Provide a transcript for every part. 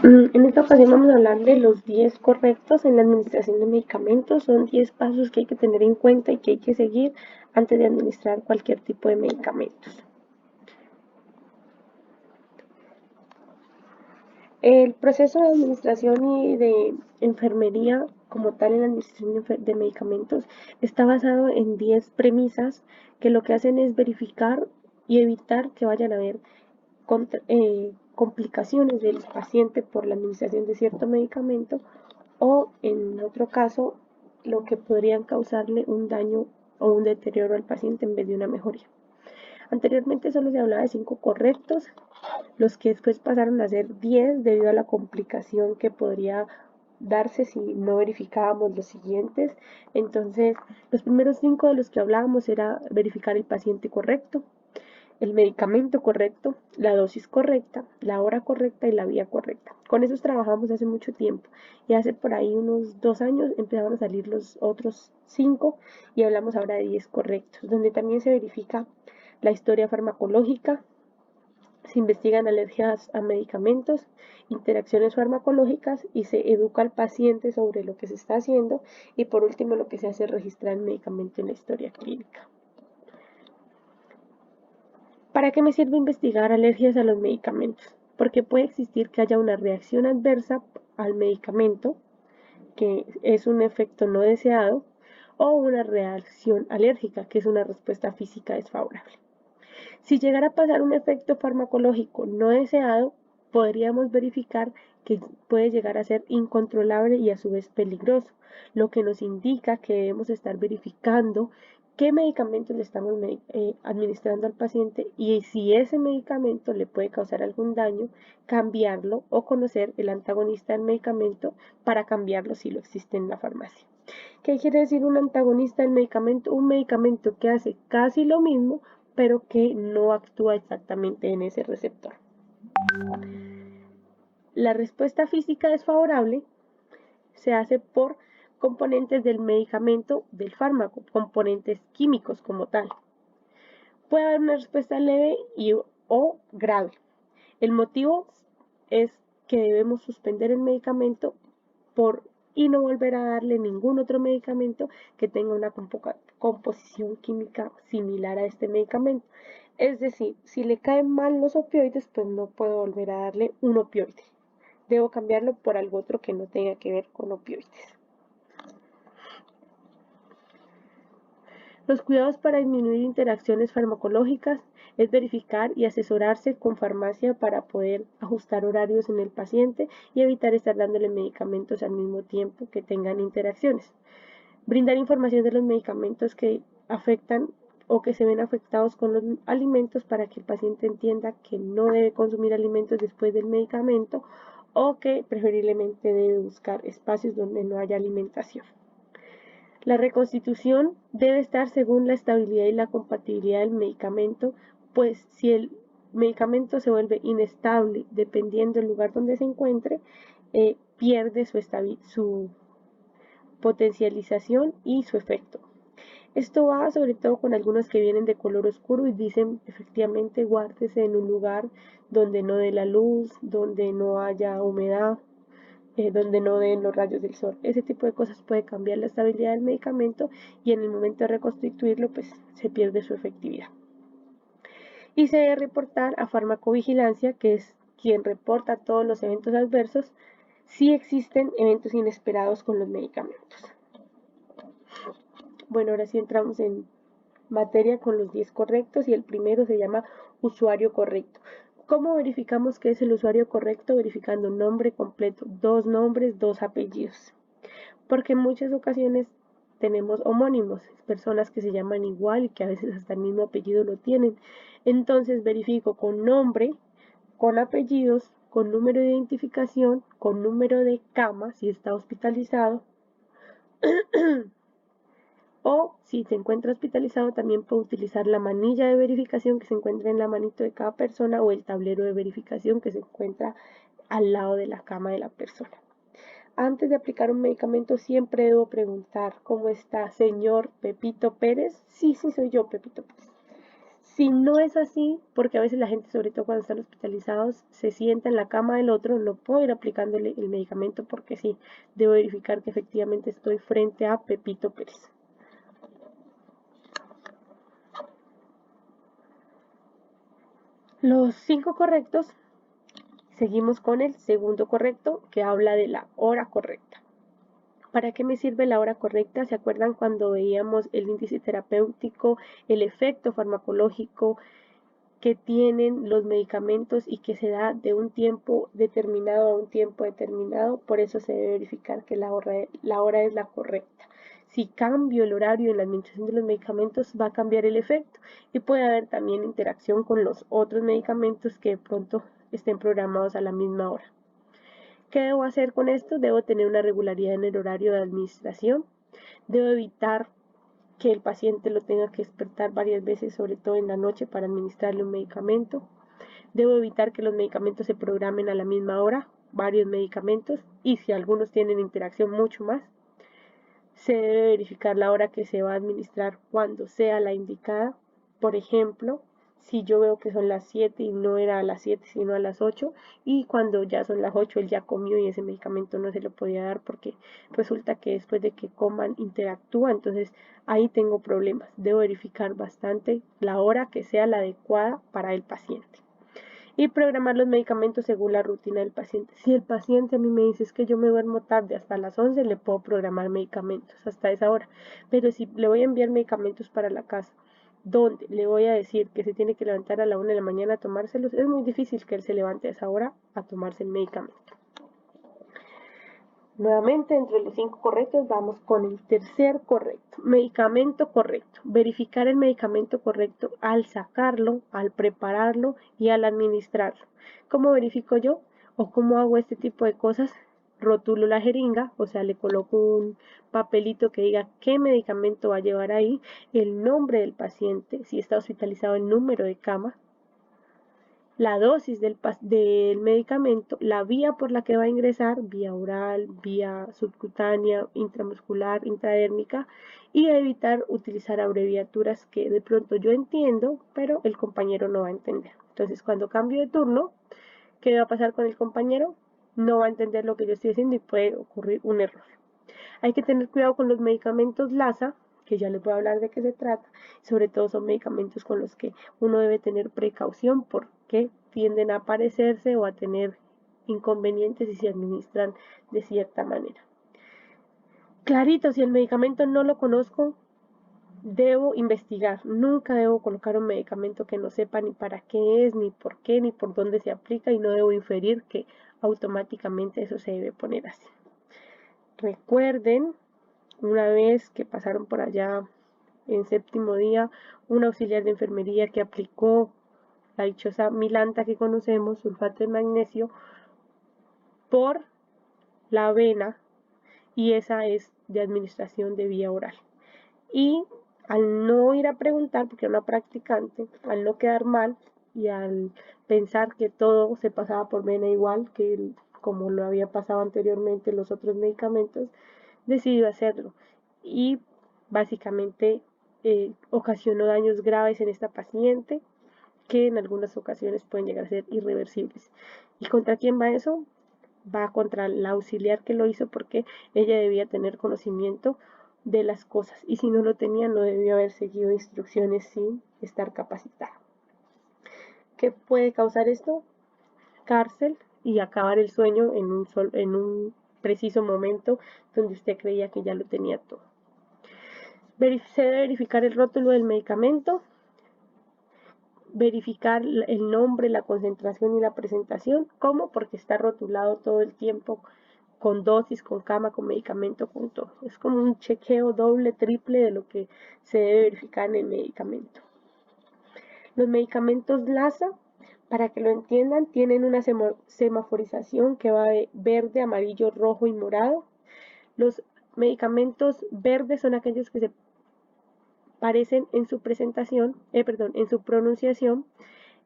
En esta ocasión vamos a hablar de los 10 correctos en la administración de medicamentos. Son 10 pasos que hay que tener en cuenta y que hay que seguir antes de administrar cualquier tipo de medicamentos. El proceso de administración y de enfermería como tal en la administración de medicamentos está basado en 10 premisas que lo que hacen es verificar y evitar que vayan a haber complicaciones del paciente por la administración de cierto medicamento o en otro caso lo que podrían causarle un daño o un deterioro al paciente en vez de una mejoría. Anteriormente solo se hablaba de 5 correctos, los que después pasaron a ser 10 debido a la complicación que podría darse si no verificábamos los siguientes. Entonces, los primeros 5 de los que hablábamos era verificar el paciente correcto, el medicamento correcto, la dosis correcta, la hora correcta y la vía correcta. Con esos trabajamos hace mucho tiempo y hace por ahí unos 2 años empezaron a salir los otros 5 y hablamos ahora de 10 correctos, donde también se verifica la historia farmacológica, se investigan alergias a medicamentos, interacciones farmacológicas y se educa al paciente sobre lo que se está haciendo y por último lo que se hace es registrar el medicamento en la historia clínica. ¿Para qué me sirve investigar alergias a los medicamentos? Porque puede existir que haya una reacción adversa al medicamento, que es un efecto no deseado, o una reacción alérgica, que es una respuesta física desfavorable. Si llegara a pasar un efecto farmacológico no deseado, podríamos verificar que puede llegar a ser incontrolable y a su vez peligroso, lo que nos indica que debemos estar verificando qué medicamentos le estamos administrando al paciente y si ese medicamento le puede causar algún daño, cambiarlo o conocer el antagonista del medicamento para cambiarlo si lo existe en la farmacia. ¿Qué quiere decir un antagonista del medicamento? Un medicamento que hace casi lo mismo, pero que no actúa exactamente en ese receptor. La respuesta física desfavorable se hace por componentes del medicamento, del fármaco, componentes químicos como tal. Puede haber una respuesta leve o grave. El motivo es que debemos suspender el medicamento y no volver a darle ningún otro medicamento que tenga una composición química similar a este medicamento. Es decir, si le caen mal los opioides, pues no puedo volver a darle un opioide. Debo cambiarlo por algo otro que no tenga que ver con opioides. Los cuidados para disminuir interacciones farmacológicas es verificar y asesorarse con farmacia para poder ajustar horarios en el paciente y evitar estar dándole medicamentos al mismo tiempo que tengan interacciones. Brindar información de los medicamentos que afectan o que se ven afectados con los alimentos para que el paciente entienda que no debe consumir alimentos después del medicamento o que preferiblemente debe buscar espacios donde no haya alimentación. La reconstitución debe estar según la estabilidad y la compatibilidad del medicamento, pues si el medicamento se vuelve inestable dependiendo del lugar donde se encuentre, pierde su potencialización y su efecto. Esto va sobre todo con algunos que vienen de color oscuro y dicen efectivamente guárdese en un lugar donde no dé la luz, donde no haya humedad, donde no den los rayos del sol. Ese tipo de cosas puede cambiar la estabilidad del medicamento y en el momento de reconstituirlo pues se pierde su efectividad. Y se debe reportar a farmacovigilancia, que es quien reporta todos los eventos adversos si existen eventos inesperados con los medicamentos. Bueno, ahora sí entramos en materia con los 10 correctos y el primero se llama usuario correcto. ¿Cómo verificamos que es el usuario correcto? Verificando nombre completo, 2 nombres, 2 apellidos. Porque en muchas ocasiones tenemos homónimos, personas que se llaman igual y que a veces hasta el mismo apellido lo tienen. Entonces verifico con nombre, con apellidos, con número de identificación, con número de cama si está hospitalizado o si se encuentra hospitalizado también puedo utilizar la manilla de verificación que se encuentra en la manito de cada persona o el tablero de verificación que se encuentra al lado de la cama de la persona. Antes de aplicar un medicamento siempre debo preguntar, ¿cómo está, señor Pepito Pérez? Sí, soy yo, Pepito Pérez. Si no es así, porque a veces la gente, sobre todo cuando están hospitalizados, se sienta en la cama del otro, no puedo ir aplicándole el medicamento porque sí, debo verificar que efectivamente estoy frente a Pepito Pérez. Los 5 correctos, seguimos con el segundo correcto que habla de la hora correcta. ¿Para qué me sirve la hora correcta? ¿Se acuerdan cuando veíamos el índice terapéutico, el efecto farmacológico que tienen los medicamentos y que se da de un tiempo determinado a un tiempo determinado? Por eso se debe verificar que la hora es la correcta. Si cambio el horario en la administración de los medicamentos, va a cambiar el efecto y puede haber también interacción con los otros medicamentos que de pronto estén programados a la misma hora. ¿Qué debo hacer con esto? Debo tener una regularidad en el horario de administración. Debo evitar que el paciente lo tenga que despertar varias veces, sobre todo en la noche, para administrarle un medicamento. Debo evitar que los medicamentos se programen a la misma hora, varios medicamentos, y si algunos tienen interacción, mucho más. Se debe verificar la hora que se va a administrar cuando sea la indicada. Por ejemplo, si yo veo que son las 7 y no era a las 7 sino a las 8, y cuando ya son las 8 él ya comió y ese medicamento no se lo podía dar porque resulta que después de que coman interactúa, entonces ahí tengo problemas. Debo verificar bastante la hora que sea la adecuada para el paciente y programar los medicamentos según la rutina del paciente. Si el paciente a mí me dice es que yo me duermo tarde hasta las 11, le puedo programar medicamentos hasta esa hora, pero si le voy a enviar medicamentos para la casa donde le voy a decir que se tiene que levantar a la 1 de la mañana a tomárselos, es muy difícil que él se levante a esa hora a tomarse el medicamento. Nuevamente, entre los 5 correctos, vamos con el tercer correcto. Medicamento correcto. Verificar el medicamento correcto al sacarlo, al prepararlo y al administrarlo. ¿Cómo verifico yo? ¿O cómo hago este tipo de cosas? Rotulo la jeringa, o sea, le coloco un papelito que diga qué medicamento va a llevar ahí, el nombre del paciente, si está hospitalizado, el número de cama, la dosis del medicamento, la vía por la que va a ingresar, vía oral, vía subcutánea, intramuscular, intradérmica, y evitar utilizar abreviaturas que de pronto yo entiendo, pero el compañero no va a entender. Entonces, cuando cambio de turno, ¿qué va a pasar con el compañero? No va a entender lo que yo estoy haciendo y puede ocurrir un error. Hay que tener cuidado con los medicamentos LASA, que ya les voy a hablar de qué se trata. Sobre todo son medicamentos con los que uno debe tener precaución porque tienden a parecerse o a tener inconvenientes si se administran de cierta manera. Clarito, si el medicamento no lo conozco, debo investigar. Nunca debo colocar un medicamento que no sepa ni para qué es, ni por qué, ni por dónde se aplica, y no debo inferir que automáticamente eso se debe poner así. Recuerden, una vez que pasaron por allá en séptimo día, un auxiliar de enfermería que aplicó la dichosa milanta que conocemos, sulfato de magnesio, por la vena, y esa es de administración de vía oral. Y al no ir a preguntar, porque era una practicante, al no quedar mal y al pensar que todo se pasaba por vena igual que como lo había pasado anteriormente los otros medicamentos, decidió hacerlo y básicamente ocasionó daños graves en esta paciente que en algunas ocasiones pueden llegar a ser irreversibles. ¿Y contra quién va eso? Va contra la auxiliar que lo hizo porque ella debía tener conocimiento de las cosas y si no lo tenía no debió haber seguido instrucciones sin estar capacitada. ¿Qué puede causar esto? Cárcel y acabar el sueño en un preciso momento donde usted creía que ya lo tenía todo. Se debe verificar el rótulo del medicamento, verificar el nombre, la concentración y la presentación. ¿Cómo? Porque está rotulado todo el tiempo con dosis, con cama, con medicamento, con todo. Es como un chequeo doble, triple de lo que se debe verificar en el medicamento. Los medicamentos LASA, para que lo entiendan, tienen una semaforización que va de verde, amarillo, rojo y morado. Los medicamentos verdes son aquellos que se parecen en su presentación, en su pronunciación,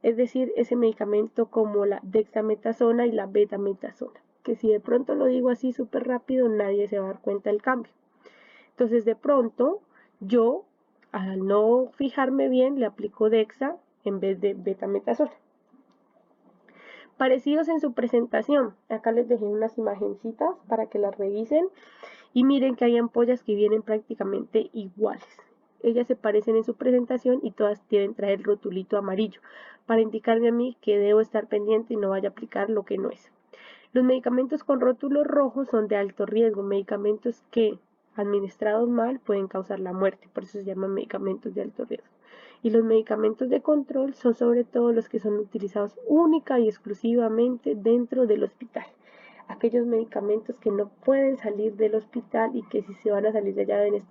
es decir, ese medicamento como la dexametasona y la betametasona, que si de pronto lo digo así súper rápido, nadie se va a dar cuenta del cambio. Entonces, de pronto, yo al no fijarme bien, le aplico Dexa en vez de betametazola. Parecidos en su presentación. Acá les dejé unas imagencitas para que las revisen y miren que hay ampollas que vienen prácticamente iguales. Ellas se parecen en su presentación y todas deben traer el rotulito amarillo para indicarme a mí que debo estar pendiente y no vaya a aplicar lo que no es. Los medicamentos con rótulo rojo son de alto riesgo, medicamentos que administrados mal pueden causar la muerte, por eso se llaman medicamentos de alto riesgo. Y los medicamentos de control son sobre todo los que son utilizados única y exclusivamente dentro del hospital. Aquellos medicamentos que no pueden salir del hospital y que si se van a salir de allá deben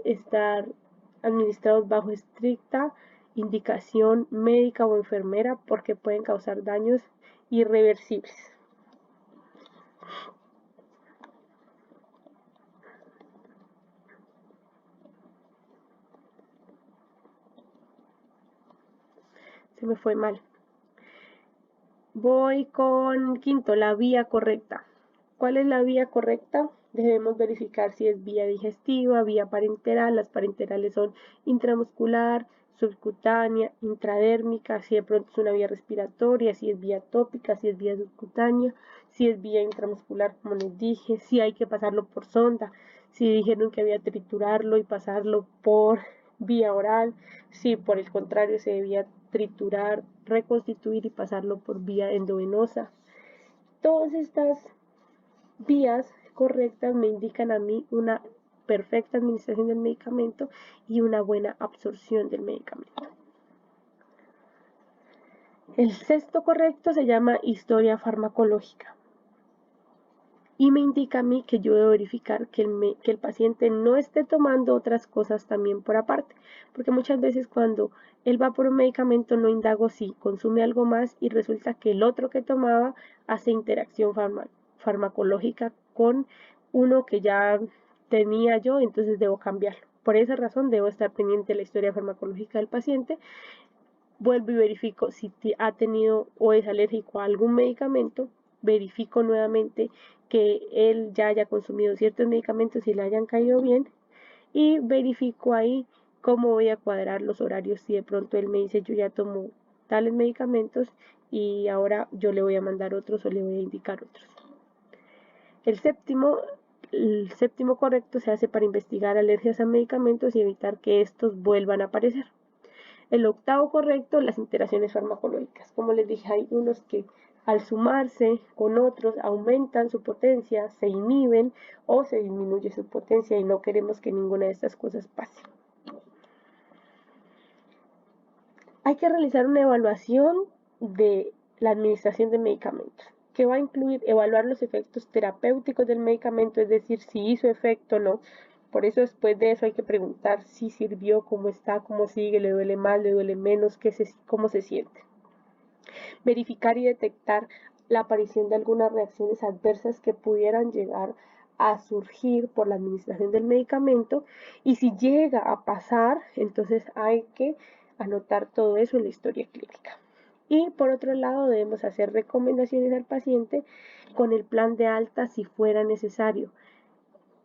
estar administrados bajo estricta indicación médica o enfermera porque pueden causar daños irreversibles. Se me fue mal. Voy con quinto, la vía correcta. ¿Cuál es la vía correcta? Debemos verificar si es vía digestiva, vía parenteral. Las parenterales son intramuscular, subcutánea, intradérmica, si de pronto es una vía respiratoria, si es vía tópica, si es vía subcutánea, si es vía intramuscular, como les dije, si hay que pasarlo por sonda, si dijeron que había triturarlo y pasarlo por vía oral, si por el contrario se debía triturar, reconstituir y pasarlo por vía endovenosa. Todas estas vías correctas me indican a mí una perfecta administración del medicamento y una buena absorción del medicamento. El sexto correcto se llama historia farmacológica y me indica a mí que yo debo verificar que el paciente no esté tomando otras cosas también por aparte, porque muchas veces cuando él va por un medicamento no indago si consume algo más y resulta que el otro que tomaba hace interacción farmacológica con uno que ya tenía yo, entonces debo cambiarlo. Por esa razón debo estar pendiente de la historia farmacológica del paciente. Vuelvo y verifico si ha tenido o es alérgico a algún medicamento, verifico nuevamente que él ya haya consumido ciertos medicamentos y le hayan caído bien y verifico ahí cómo voy a cuadrar los horarios si de pronto él me dice yo ya tomo tales medicamentos y ahora yo le voy a mandar otros o le voy a indicar otros. El séptimo correcto se hace para investigar alergias a medicamentos y evitar que estos vuelvan a aparecer. El octavo correcto, las interacciones farmacológicas. Como les dije, hay unos que al sumarse con otros aumentan su potencia, se inhiben o se disminuye su potencia y no queremos que ninguna de estas cosas pase. Hay que realizar una evaluación de la administración de medicamentos, que va a incluir evaluar los efectos terapéuticos del medicamento, es decir, si hizo efecto o no. Por eso después de eso hay que preguntar si sirvió, cómo está, cómo sigue, le duele más, le duele menos, cómo se siente. Verificar y detectar la aparición de algunas reacciones adversas que pudieran llegar a surgir por la administración del medicamento y si llega a pasar, entonces hay que anotar todo eso en la historia clínica. Y por otro lado debemos hacer recomendaciones al paciente con el plan de alta si fuera necesario.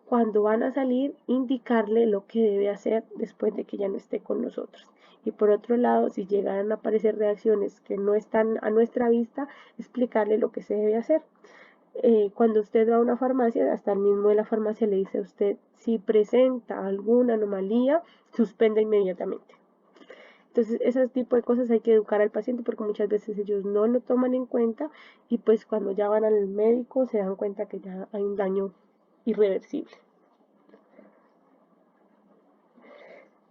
Cuando van a salir, indicarle lo que debe hacer después de que ya no esté con nosotros. Y por otro lado, si llegaran a aparecer reacciones que no están a nuestra vista, explicarle lo que se debe hacer. Cuando usted va a una farmacia, hasta el mismo de la farmacia le dice a usted, si presenta alguna anomalía, suspenda inmediatamente. Entonces, ese tipo de cosas hay que educar al paciente porque muchas veces ellos no lo toman en cuenta y pues cuando ya van al médico se dan cuenta que ya hay un daño irreversible.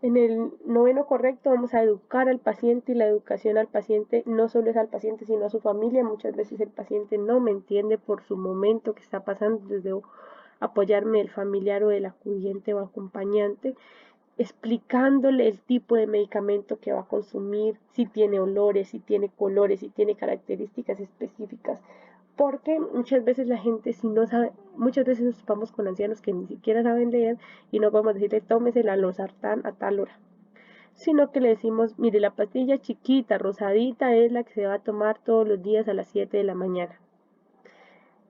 En el noveno correcto vamos a educar al paciente y la educación al paciente no solo es al paciente sino a su familia. Muchas veces el paciente no me entiende por su momento que está pasando, entonces debo apoyarme del familiar o del acudiente o acompañante explicándole el tipo de medicamento que va a consumir, si tiene olores, si tiene colores, si tiene características específicas. Porque muchas veces la gente, si no sabe, muchas veces nos topamos con ancianos que ni siquiera saben leer y no podemos decirle tómese la losartán a tal hora. Sino que le decimos, mire, la pastilla chiquita, rosadita, es la que se va a tomar todos los días a las 7 de la mañana.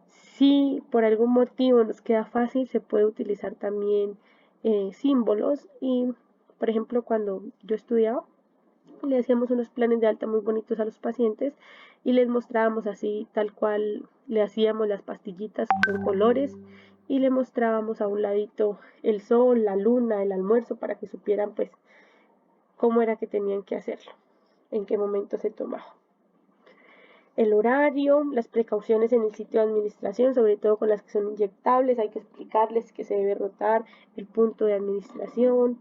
Si por algún motivo nos queda fácil, se puede utilizar también símbolos y Por ejemplo, cuando yo estudiaba, le hacíamos unos planes de alta muy bonitos a los pacientes y les mostrábamos así, tal cual, le hacíamos las pastillitas con colores y le mostrábamos a un ladito el sol, la luna, el almuerzo para que supieran pues cómo era que tenían que hacerlo, en qué momento se tomaba. El horario, las precauciones en el sitio de administración, sobre todo con las que son inyectables, hay que explicarles que se debe rotar el punto de administración,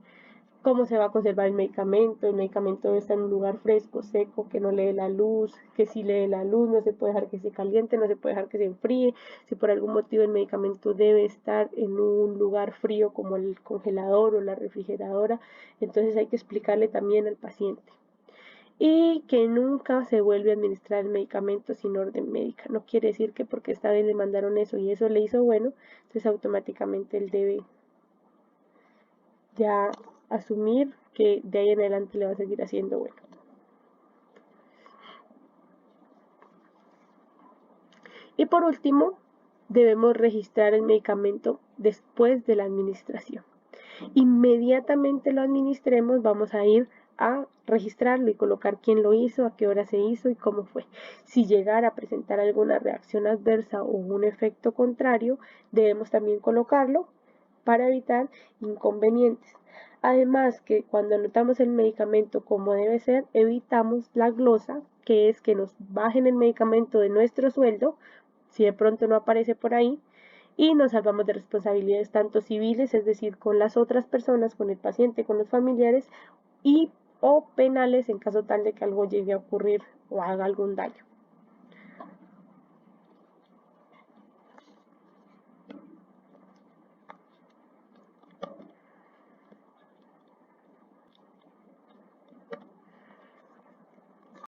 cómo se va a conservar el medicamento debe estar en un lugar fresco, seco, que no le dé la luz, que si le dé la luz no se puede dejar que se caliente, no se puede dejar que se enfríe, si por algún motivo el medicamento debe estar en un lugar frío como el congelador o la refrigeradora, entonces hay que explicarle también al paciente. Y que nunca se vuelve a administrar el medicamento sin orden médica. No quiere decir que porque esta vez le mandaron eso y eso le hizo bueno, entonces automáticamente él debe ya asumir que de ahí en adelante le va a seguir haciendo bueno. Y por último, debemos registrar el medicamento después de la administración. Inmediatamente lo administremos, vamos a ir a registrarlo y colocar quién lo hizo, a qué hora se hizo y cómo fue. Si llegara a presentar alguna reacción adversa o un efecto contrario, debemos también colocarlo para evitar inconvenientes. Además que cuando anotamos el medicamento como debe ser, evitamos la glosa, que es que nos bajen el medicamento de nuestro sueldo, si de pronto no aparece por ahí, y nos salvamos de responsabilidades tanto civiles, es decir, con las otras personas, con el paciente, con los familiares, y o penales en caso tal de que algo llegue a ocurrir o haga algún daño.